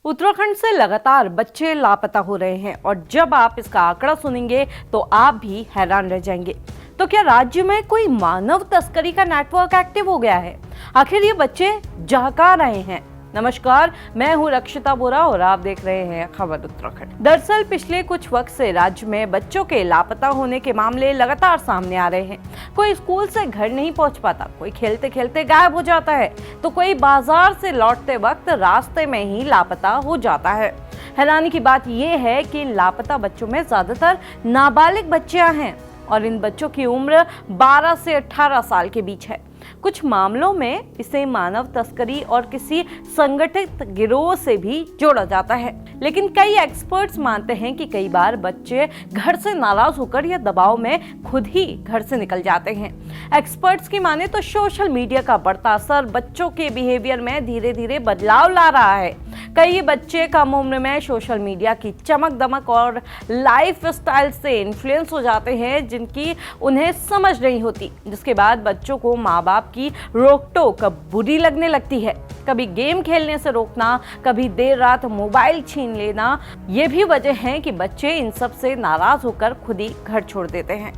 उत्तराखंड से लगातार बच्चे लापता हो रहे हैं और जब आप इसका आंकड़ा सुनेंगे तो आप भी हैरान रह जाएंगे। तो क्या राज्य में कोई मानव तस्करी का नेटवर्क एक्टिव हो गया है? आखिर ये बच्चे जा कहाँ रहे हैं? नमस्कार, मैं हूँ रक्षिता बोरा और आप देख रहे हैं खबर उत्तराखंड। दरअसल पिछले कुछ वक्त से राज्य में बच्चों के लापता होने के मामले लगातार सामने आ रहे हैं। कोई स्कूल से घर नहीं पहुंच पाता, कोई खेलते खेलते गायब हो जाता है, तो कोई बाजार से लौटते वक्त रास्ते में ही लापता हो जाता है। हैरानी की बात यह है कि इन लापता बच्चों में ज्यादातर नाबालिग बच्चियां हैं और इन बच्चों की उम्र 12 से 18 साल के बीच है। कुछ मामलों में इसे मानव तस्करी और किसी संगठित गिरोह से भी जोड़ा जाता है, लेकिन कई एक्सपर्ट्स मानते हैं कि कई बार बच्चे घर से नाराज होकर या दबाव में खुद ही घर से निकल जाते हैं। एक्सपर्ट्स की माने तो सोशल मीडिया का बढ़ता असर बच्चों के बिहेवियर में धीरे धीरे बदलाव ला रहा है। कई बच्चे कम उम्र में सोशल मीडिया की चमक दमक और लाइफ स्टाइल से इन्फ्लुएंस हो जाते हैं जिनकी उन्हें समझ नहीं होती, जिसके बाद बच्चों को माँ बाप की रोक टोक बुरी लगने लगती है। कभी गेम खेलने से रोकना, कभी देर रात मोबाइल छीन लेना, ये भी वजह है कि बच्चे इन सब से नाराज होकर खुद ही घर छोड़ देते हैं।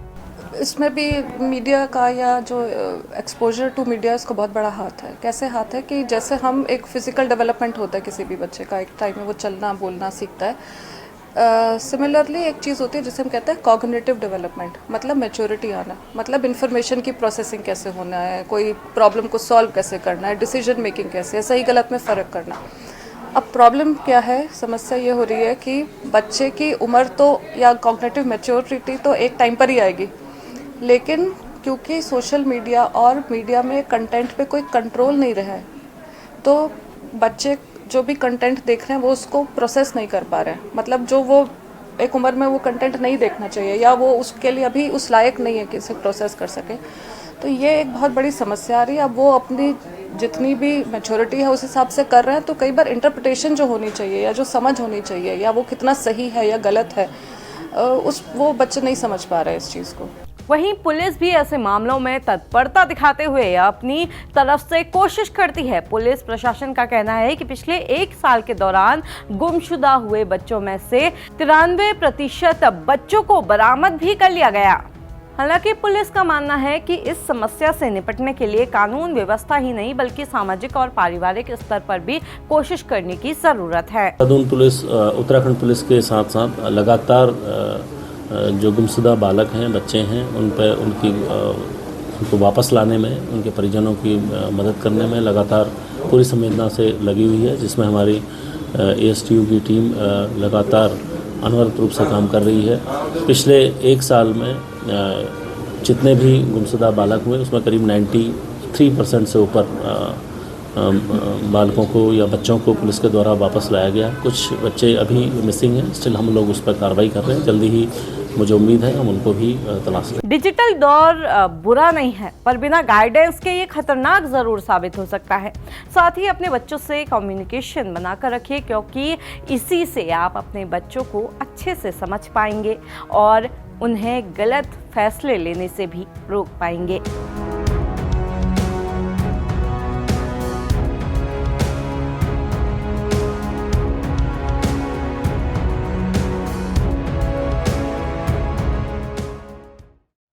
इसमें भी मीडिया का या जो एक्सपोजर टू मीडिया इसका बहुत बड़ा हाथ है। कैसे हाथ है कि जैसे हम एक फिजिकल डेवलपमेंट होता है किसी भी बच्चे का, एक टाइम में वो चलना बोलना सीखता है। सिमिलरली एक चीज़ होती है जिसे हम कहते हैं कॉग्निटिव डेवलपमेंट, मतलब मैच्योरिटी आना, मतलब इन्फॉर्मेशन की प्रोसेसिंग कैसे होना है, कोई प्रॉब्लम को सॉल्व कैसे करना है, डिसीजन मेकिंग कैसे है, सही गलत में फ़र्क करना। अब प्रॉब्लम क्या है, समस्या ये हो रही है कि बच्चे की उम्र तो या कॉग्निटिव मैच्योरिटी तो एक टाइम पर ही आएगी, लेकिन क्योंकि सोशल मीडिया और मीडिया में कंटेंट पे कोई कंट्रोल नहीं रहा है, तो बच्चे जो भी कंटेंट देख रहे हैं वो उसको प्रोसेस नहीं कर पा रहे हैं। मतलब जो वो एक उम्र में वो कंटेंट नहीं देखना चाहिए या वो उसके लिए अभी उस लायक नहीं है कि इसे प्रोसेस कर सके, तो ये एक बहुत बड़ी समस्या आ रही है। अब वो अपनी जितनी भी मैच्योरिटी है उस हिसाब से कर रहे हैं, तो कई बार इंटरप्रिटेशन जो होनी चाहिए या जो समझ होनी चाहिए या वो कितना सही है या गलत है, वो बच्चे नहीं समझ पा रहे हैं इस चीज़ को। वहीं पुलिस भी ऐसे मामलों में तत्परता दिखाते हुए अपनी तरफ से कोशिश करती है। पुलिस प्रशासन का कहना है कि पिछले 1 साल के दौरान गुमशुदा हुए बच्चों में से 93% बच्चों को बरामद भी कर लिया गया। हालांकि पुलिस का मानना है कि इस समस्या से निपटने के लिए कानून व्यवस्था ही नहीं बल्कि सामाजिक और पारिवारिक स्तर पर भी कोशिश करने की जरूरत है। पुलिस उत्तराखंड पुलिस के साथ साथ लगातार जो गुमशुदा बालक हैं, बच्चे हैं, उनको वापस लाने में, उनके परिजनों की मदद करने में लगातार पूरी संवेदना से लगी हुई है, जिसमें हमारी ASTU की टीम लगातार अनवरत रूप से काम कर रही है। पिछले 1 साल में जितने भी गुमशुदा बालक हुए उसमें करीब 93% से ऊपर बालकों को या बच्चों को पुलिस के द्वारा वापस लाया गया। कुछ बच्चे अभी मिसिंग हैं, स्टिल हम लोग उस पर कार्रवाई कर रहे हैं। जल्दी ही मुझे उम्मीद है हम उनको भी तलाश लेंगे। डिजिटल दौर बुरा नहीं है, पर बिना गाइडेंस के ये खतरनाक जरूर साबित हो सकता है। साथ ही अपने बच्चों से कम्युनिकेशन बनाकर रखिए, क्योंकि इसी से आप अपने बच्चों को अच्छे से समझ पाएंगे और उन्हें गलत फैसले लेने से भी रोक पाएंगे।